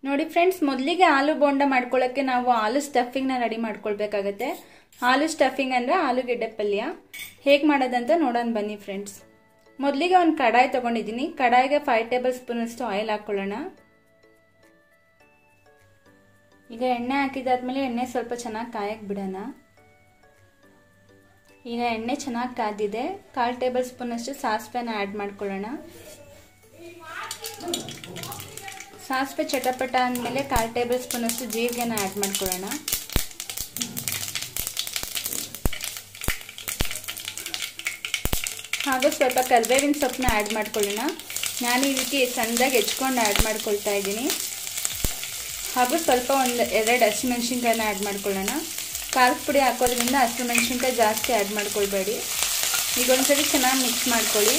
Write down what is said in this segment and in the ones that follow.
ನೋಡಿ ಫ್ರೆಂಡ್ಸ್, ಮೊದಲಿಗೆ ಆಲೂ ಬೋಂಡ ಮಾಡ್ಕೊಳ್ಳೋಕ್ಕೆ ನಾವು ಆಲೂ ಸ್ಟಫಿಂಗ್ನ ರೆಡಿ ಮಾಡ್ಕೊಳ್ಬೇಕಾಗತ್ತೆ. ಆಲೂ ಸ್ಟಫಿಂಗ್ ಅಂದರೆ ಆಲೂಗೆಡ್ಡೆ ಪಲ್ಯ. ಹೇಗೆ ಮಾಡೋದಂತ ನೋಡೋಣ ಬನ್ನಿ ಫ್ರೆಂಡ್ಸ್. ಮೊದಲಿಗೆ ಒಂದು ಕಡಾಯಿ ತೊಗೊಂಡಿದ್ದೀನಿ. ಕಡಾಯಿಗೆ 5 ಟೇಬಲ್ ಸ್ಪೂನ್ ಅಷ್ಟು ಆಯಿಲ್ ಹಾಕ್ಕೊಳ್ಳೋಣ. ಈಗ ಎಣ್ಣೆ ಹಾಕಿದಾದ್ಮೇಲೆ ಎಣ್ಣೆ ಸ್ವಲ್ಪ ಚೆನ್ನಾಗಿ ಕಾಯಕ್ಕೆ ಬಿಡೋಣ. ಈಗ ಎಣ್ಣೆ ಚೆನ್ನಾಗಿ ಕಾದಿದೆ. 1/4 ಟೇಬಲ್ ಸ್ಪೂನ್ ಅಷ್ಟು ಸಾಸಿವೆನ ಆ್ಯಡ್ ಮಾಡ್ಕೊಳ್ಳೋಣ. ಸಾಸಿವೆ ಚಟಪಟ ಅಂದಮೇಲೆ 1/4 ಟೇಬಲ್ ಸ್ಪೂನ್ ಅಷ್ಟು ಜೀರಿಗೆನ ಆ್ಯಡ್ ಮಾಡ್ಕೊಳ್ಳೋಣ. ಹಾಗೂ ಸ್ವಲ್ಪ ಕರಿಬೇವಿನ ಸೊಪ್ಪನ್ನ ಆ್ಯಡ್ ಮಾಡ್ಕೊಳ್ಳೋಣ. ನಾನು ಈ ರೀತಿ ಸಣ್ಣದಾಗಿ ಹೆಚ್ಕೊಂಡು ಆ್ಯಡ್ ಮಾಡ್ಕೊಳ್ತಾ ಇದ್ದೀನಿ. ಹಾಗೂ ಸ್ವಲ್ಪ 1-2 ಹಸಿಮೆಣಸಿನ್ಕಾಯಿನ ಆ್ಯಡ್ ಮಾಡ್ಕೊಳ್ಳೋಣ. ಖಾರದ ಪುಡಿ ಹಾಕೋದ್ರಿಂದ ಹಸಿಮೆಣಸಿನ್ಕಾಯಿ ಜಾಸ್ತಿ ಆ್ಯಡ್ ಮಾಡ್ಕೊಳ್ಬೇಡಿ. ಈಗ ಒಂದ್ಸರಿ ಚೆನ್ನಾಗಿ ಮಿಕ್ಸ್ ಮಾಡ್ಕೊಳ್ಳಿ.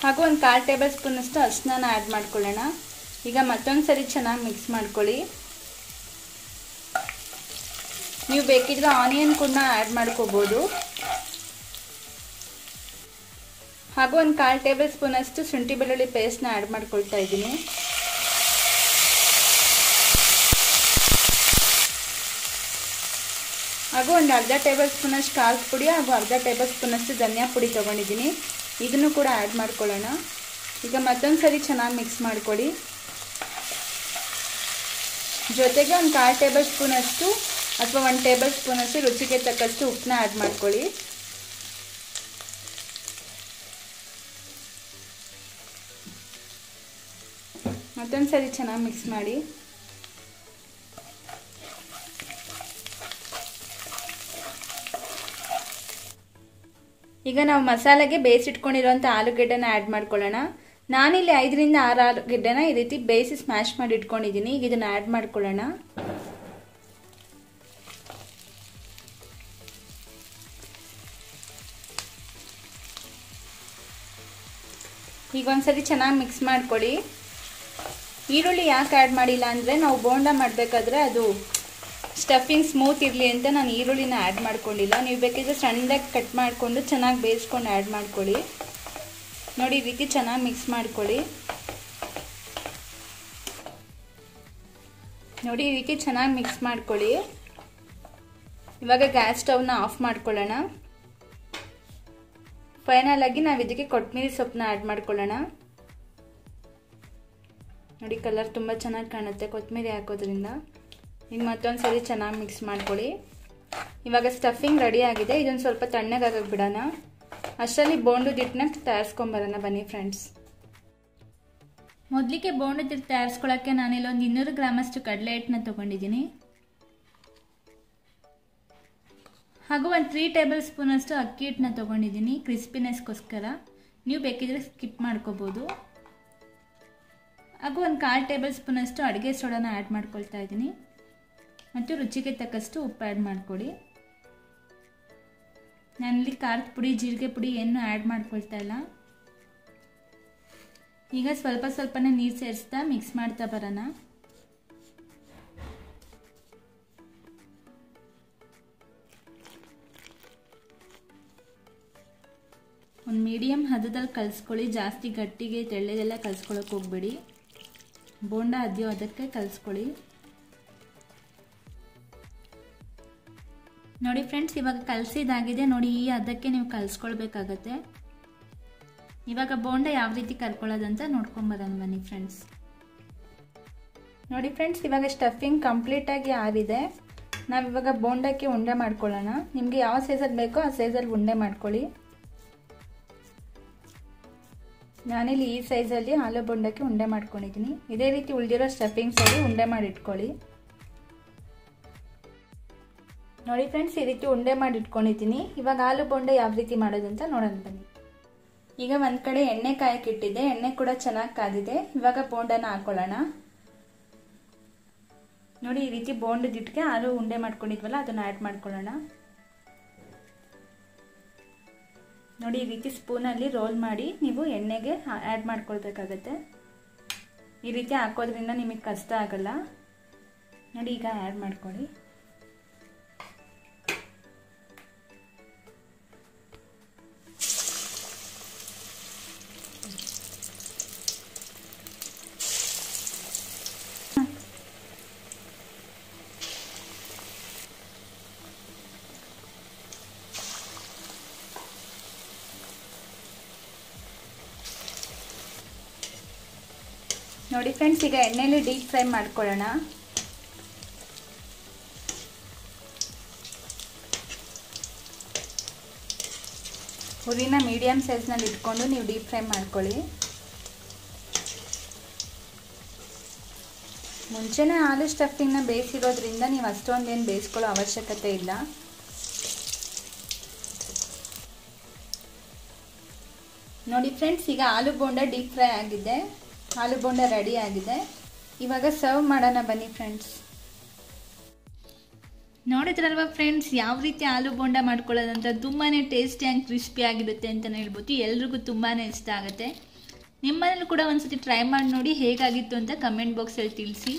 ಹಾಗೂ 1/4 ಟೇಬಲ್ ಸ್ಪೂನ್ ಅಷ್ಟು ಅರಿಶಿನ ಆ್ಯಡ್ ಮಾಡ್ಕೊಳ್ಳೋಣ. ಈಗ ಮತ್ತೊಂದು ಸರಿ ಚೆನ್ನಾಗಿ ಮಿಕ್ಸ್ ಮಾಡ್ಕೊಳ್ಳಿ. ನೀವು ಬೇಕಿದ್ರೆ ಆನಿಯನ್ ಕೂಡ ಆ್ಯಡ್ ಮಾಡ್ಕೋಬೋದು. ಹಾಗೂ 1/4 ಟೇಬಲ್ ಸ್ಪೂನ್ ಅಷ್ಟು ಶುಂಠಿ ಬೆಳ್ಳುಳ್ಳಿ ಪೇಸ್ಟ್ನ ಆ್ಯಡ್ ಮಾಡ್ಕೊಳ್ತಾ ಇದ್ದೀನಿ. ಹಾಗೂ 1/2 ಟೇಬಲ್ ಸ್ಪೂನ್ ಅಷ್ಟು ಖಾರದ ಪುಡಿ ಹಾಗೂ 1/2 ಟೇಬಲ್ ಸ್ಪೂನ್ ಅಷ್ಟು ಧನಿಯಾ ಪುಡಿ ತೊಗೊಂಡಿದ್ದೀನಿ. ಇದನ್ನು ಕೂಡ ಆ್ಯಡ್ ಮಾಡ್ಕೊಳ್ಳೋಣ. ಈಗ ಮತ್ತೊಂದು ಸರಿ ಚೆನ್ನಾಗಿ ಮಿಕ್ಸ್ ಮಾಡ್ಕೊಳ್ಳಿ. ಜೊತೆಗೆ 1/4 ಟೇಬಲ್ ಸ್ಪೂನ್ ಅಷ್ಟು ಅಥವಾ 1 ಟೇಬಲ್ ಸ್ಪೂನ್ ಅಷ್ಟು ರುಚಿಗೆ ತಕ್ಕಷ್ಟು ಉಪ್ಪನ್ನ ಆ್ಯಡ್ ಮಾಡ್ಕೊಳ್ಳಿ. ಮತ್ತೊಂದು ಸರಿ ಚೆನ್ನಾಗಿ ಮಿಕ್ಸ್ ಮಾಡಿ. ಈಗ ನಾವು ಮಸಾಲೆಗೆ ಬೇಯಿಸಿಟ್ಕೊಂಡಿರುವಂಥ ಆಲೂಗೆಡ್ಡೆನ ಆ್ಯಡ್ ಮಾಡ್ಕೊಳ್ಳೋಣ. ನಾನಿಲ್ಲಿ 5ರಿಂದ 6 ಆಲೂಗೆಡ್ಡೆನ ಈ ರೀತಿ ಬೇಯಿಸಿ ಸ್ಮ್ಯಾಶ್ ಮಾಡಿ ಇಟ್ಕೊಂಡಿದ್ದೀನಿ. ಈಗ ಇದನ್ನು ಆ್ಯಡ್ ಮಾಡ್ಕೊಳ್ಳೋಣ. ಈಗ ಒಂದ್ಸರಿ ಚೆನ್ನಾಗಿ ಮಿಕ್ಸ್ ಮಾಡ್ಕೊಳ್ಳಿ. ಈರುಳ್ಳಿ ಯಾಕೆ ಆ್ಯಡ್ ಮಾಡಿಲ್ಲ ಅಂದರೆ ನಾವು ಬೋಂಡ ಮಾಡಬೇಕಾದ್ರೆ ಅದು ಸ್ಟಫಿಂಗ್ ಸ್ಮೂತ್ ಇರಲಿ ಅಂತ ನಾನು ಈರುಳ್ಳಿನ ಆ್ಯಡ್ ಮಾಡ್ಕೊಂಡಿಲ್ಲ. ನೀವು ಬೇಕಿದ್ರೆ ಸಣ್ಣದಾಗಿ ಕಟ್ ಮಾಡಿಕೊಂಡು ಚೆನ್ನಾಗಿ ಬೇಯಿಸ್ಕೊಂಡು ಆ್ಯಡ್ ಮಾಡ್ಕೊಳ್ಳಿ. ನೋಡಿ, ಈ ರೀತಿ ಚೆನ್ನಾಗಿ ಮಿಕ್ಸ್ ಮಾಡ್ಕೊಳ್ಳಿ. ನೋಡಿ, ಈ ರೀತಿ ಚೆನ್ನಾಗಿ ಮಿಕ್ಸ್ ಮಾಡ್ಕೊಳ್ಳಿ. ಇವಾಗ ಗ್ಯಾಸ್ ಸ್ಟವ್ನ ಆಫ್ ಮಾಡ್ಕೊಳ್ಳೋಣ. ಫೈನಲ್ ಆಗಿ ನಾವು ಇದಕ್ಕೆ ಕೊತ್ತಂಬರಿ ಸೊಪ್ಪನ್ನ ಆ್ಯಡ್ ಮಾಡ್ಕೊಳ್ಳೋಣ. ನೋಡಿ, ಕಲರ್ ತುಂಬ ಚೆನ್ನಾಗಿ ಕಾಣುತ್ತೆ ಕೊತ್ತಂಬರಿ ಹಾಕೋದ್ರಿಂದ. ಈಗ ಮತ್ತೊಂದು ಸರಿ ಚೆನ್ನಾಗಿ ಮಿಕ್ಸ್ ಮಾಡ್ಕೊಳ್ಳಿ. ಇವಾಗ ಸ್ಟಫಿಂಗ್ ರೆಡಿ ಆಗಿದೆ. ಇದನ್ನು ಸ್ವಲ್ಪ ತಣ್ಣಗಾಗಕ್ಕೆ ಬಿಡೋಣ. ಅಷ್ಟರಲ್ಲಿ ಬೋಂಡದ ಹಿಟ್ಟನ್ನ ತಯಾರಿಸ್ಕೊಂಬರೋಣ ಬನ್ನಿ ಫ್ರೆಂಡ್ಸ್. ಮೊದಲಿಗೆ ಬೋಂಡದ ಹಿಟ್ಟು ತಯಾರಿಸ್ಕೊಳ್ಳೋಕ್ಕೆ ನಾನಿಲ್ಲಿ ಒಂದು 200 ಗ್ರಾಮಷ್ಟು ಕಡಲೆ ಹಿಟ್ಟನ್ನ ತೊಗೊಂಡಿದ್ದೀನಿ. ಹಾಗೂ 3 ಟೇಬಲ್ ಸ್ಪೂನ್ ಅಷ್ಟು ಅಕ್ಕಿ ಹಿಟ್ಟನ್ನ ತೊಗೊಂಡಿದ್ದೀನಿ ಕ್ರಿಸ್ಪಿನೆಸ್ಗೋಸ್ಕರ. ನೀವು ಬೇಕಿದ್ರೆ ಸ್ಕಿಪ್ ಮಾಡ್ಕೋಬೋದು. ಹಾಗೂ 1/4 ಟೇಬಲ್ ಸ್ಪೂನ್ ಅಷ್ಟು ಅಡುಗೆ ಸೋಡಾನ ಆ್ಯಡ್ ಮಾಡ್ಕೊಳ್ತಾ ಇದ್ದೀನಿ. ಮತ್ತು ರುಚಿಗೆ ತಕ್ಕಷ್ಟು ಉಪ್ಪು ಆ್ಯಡ್ ಮಾಡ್ಕೊಳ್ಳಿ. ನಾನಿಲ್ಲಿ ಖಾರದ ಪುಡಿ ಜೀರಿಗೆ ಪುಡಿ ಏನು ಆ್ಯಡ್ ಮಾಡ್ಕೊಳ್ತಾ ಇಲ್ಲ. ಈಗ ಸ್ವಲ್ಪ ಸ್ವಲ್ಪನೇ ನೀರು ಸೇರಿಸ್ತಾ ಮಿಕ್ಸ್ ಮಾಡ್ತಾ ಬರೋಣ. ಒಂದು ಮೀಡಿಯಮ್ ಹದದಲ್ಲಿ ಕಲಿಸ್ಕೊಳ್ಳಿ. ಜಾಸ್ತಿ ಗಟ್ಟಿಗೆ ತೆಳ್ಳಗೆಲ್ಲ ಕಲಿಸ್ಕೊಳ್ಳೋಕೆ ಹೋಗಬೇಡಿ. ಬೋಂಡ ಅದ್ಯೋ ಅದಕ್ಕೆ ಕಲಿಸ್ಕೊಳ್ಳಿ. ನೋಡಿ ಫ್ರೆಂಡ್ಸ್, ಇವಾಗ ಕಲಸಿದಾಗಿದೆ. ನೋಡಿ, ಈ ಅದಕ್ಕೆ ನೀವು ಕಲಿಸ್ಕೊಳ್ಬೇಕಾಗತ್ತೆ. ಇವಾಗ ಬೋಂಡ ಯಾವ ರೀತಿ ಕರ್ಕೊಳ್ಳೋದಂತ ನೋಡ್ಕೊಂಬರೋಣ ಬನ್ನಿ ಫ್ರೆಂಡ್ಸ್. ನೋಡಿ ಫ್ರೆಂಡ್ಸ್, ಇವಾಗ ಸ್ಟಫಿಂಗ್ ಕಂಪ್ಲೀಟಾಗಿ ಆರಿದೆ. ನಾವಿವಾಗ ಬೋಂಡಕ್ಕೆ ಉಂಡೆ ಮಾಡ್ಕೊಳ್ಳೋಣ. ನಿಮಗೆ ಯಾವ ಸೈಜಲ್ಲಿ ಬೇಕೋ ಆ ಸೈಜಲ್ಲಿ ಉಂಡೆ ಮಾಡ್ಕೊಳ್ಳಿ. ನಾನಿಲ್ಲಿ ಈ ಸೈಜಲ್ಲಿ ಆಲೂ ಬೋಂಡಕ್ಕೆ ಉಂಡೆ ಮಾಡ್ಕೊಂಡಿದ್ದೀನಿ. ಇದೇ ರೀತಿ ಉಳಿದಿರೋ ಸ್ಟಫಿಂಗ್ಸಲ್ಲಿ ಉಂಡೆ ಮಾಡಿ ಇಟ್ಕೊಳ್ಳಿ. ನೋಡಿ ಫ್ರೆಂಡ್ಸ್, ಈ ರೀತಿ ಉಂಡೆ ಮಾಡಿ ಇಟ್ಕೊಂಡಿದ್ದೀನಿ. ಇವಾಗ ಆಲೂ ಬೋಂಡ ಯಾವ ರೀತಿ ಮಾಡೋದಂತ ನೋಡೋಣ ಬನ್ನಿ. ಈಗ ಒಂದು ಕಡೆ ಎಣ್ಣೆ ಕಾಯಕ್ಕೆ ಇಟ್ಟಿದ್ದೆ. ಎಣ್ಣೆ ಕೂಡ ಚೆನ್ನಾಗಿ ಕಾದಿದೆ. ಇವಾಗ ಬೋಂಡನ ಹಾಕೊಳ್ಳೋಣ. ನೋಡಿ, ಈ ರೀತಿ ಬೋಂಡದ ಹಿಟ್ಟಿಗೆ ಆಲೂ ಉಂಡೆ ಮಾಡ್ಕೊಂಡಿದ್ವಲ್ಲ ಅದನ್ನು ಆ್ಯಡ್ ಮಾಡ್ಕೊಳ್ಳೋಣ. ನೋಡಿ, ಈ ರೀತಿ ಸ್ಪೂನಲ್ಲಿ ರೋಲ್ ಮಾಡಿ ನೀವು ಎಣ್ಣೆಗೆ ಆ್ಯಡ್ ಮಾಡ್ಕೊಳ್ಬೇಕಾಗತ್ತೆ. ಈ ರೀತಿ ಹಾಕೋದ್ರಿಂದ ನಿಮಗೆ ಕಷ್ಟ ಆಗಲ್ಲ. ನೋಡಿ, ಈಗ ಆ್ಯಡ್ ಮಾಡ್ಕೊಳ್ಳಿ. ನೋಡಿ ಫ್ರೆಂಡ್ಸ್, ಈಗ ಎಣ್ಣೆಲಿ ಡೀಪ್ ಫ್ರೈ ಮಾಡ್ಕೊಳ್ಳೋಣ. ಹುರಿನ ಮೀಡಿಯಮ್ ಸೈಜ್ನಲ್ಲಿ ಇಟ್ಕೊಂಡು ನೀವು ಡೀಪ್ ಫ್ರೈ ಮಾಡ್ಕೊಳ್ಳಿ. ಮುಂಚೆನೇ ಆಲೂ ಸ್ಟಫಿಂಗ್ನ ಬೇಯಿಸಿರೋದ್ರಿಂದ ನೀವು ಅಷ್ಟೊಂದೇನು ಬೇಯಿಸ್ಕೊಳ್ಳೋ ಅವಶ್ಯಕತೆ ಇಲ್ಲ. ನೋಡಿ ಫ್ರೆಂಡ್ಸ್, ಈಗ ಆಲೂ ಬೋಂಡ ಡೀಪ್ ಫ್ರೈ ಆಗಿದೆ, ಆಲೂ ಬೋಂಡ ರೆಡಿ ಆಗಿದೆ. ಇವಾಗ ಸರ್ವ್ ಮಾಡೋಣ ಬನ್ನಿ ಫ್ರೆಂಡ್ಸ್. ನೋಡಿದ್ರಲ್ವ ಫ್ರೆಂಡ್ಸ್, ಯಾವ ರೀತಿ ಆಲೂ ಬೋಂಡ ಮಾಡ್ಕೊಳ್ಳೋದಂತ ತುಂಬಾ ಟೇಸ್ಟಿ ಆ್ಯಂಡ್ ಕ್ರಿಸ್ಪಿ ಆಗಿರುತ್ತೆ ಅಂತಲೇ ಹೇಳ್ಬೋದು. ಎಲ್ರಿಗೂ ತುಂಬಾ ಇಷ್ಟ ಆಗುತ್ತೆ. ನಿಮ್ಮನೇಲಿ ಕೂಡ ಒಂದ್ಸತಿ ಟ್ರೈ ಮಾಡಿ ನೋಡಿ ಹೇಗಾಗಿತ್ತು ಅಂತ ಕಮೆಂಟ್ ಬಾಕ್ಸಲ್ಲಿ ತಿಳಿಸಿ.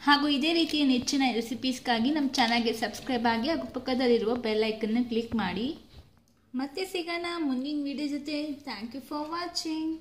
ಹಾಗೂ ಇದೇ ರೀತಿಯ ನೆಚ್ಚಿನ ರೆಸಿಪೀಸ್ಗಾಗಿ ನಮ್ಮ ಚಾನಲ್ಗೆ ಸಬ್ಸ್ಕ್ರೈಬ್ ಆಗಿ ಹಾಗೂ ಪಕ್ಕದಲ್ಲಿರುವ ಬೆಲ್ ಐಕನ್ನ ಕ್ಲಿಕ್ ಮಾಡಿ. ಮತ್ತೆ ಸಿಗೋಣ ಮುಂದಿನ ವಿಡಿಯೋ ಜೊತೆ. Thank you for watching.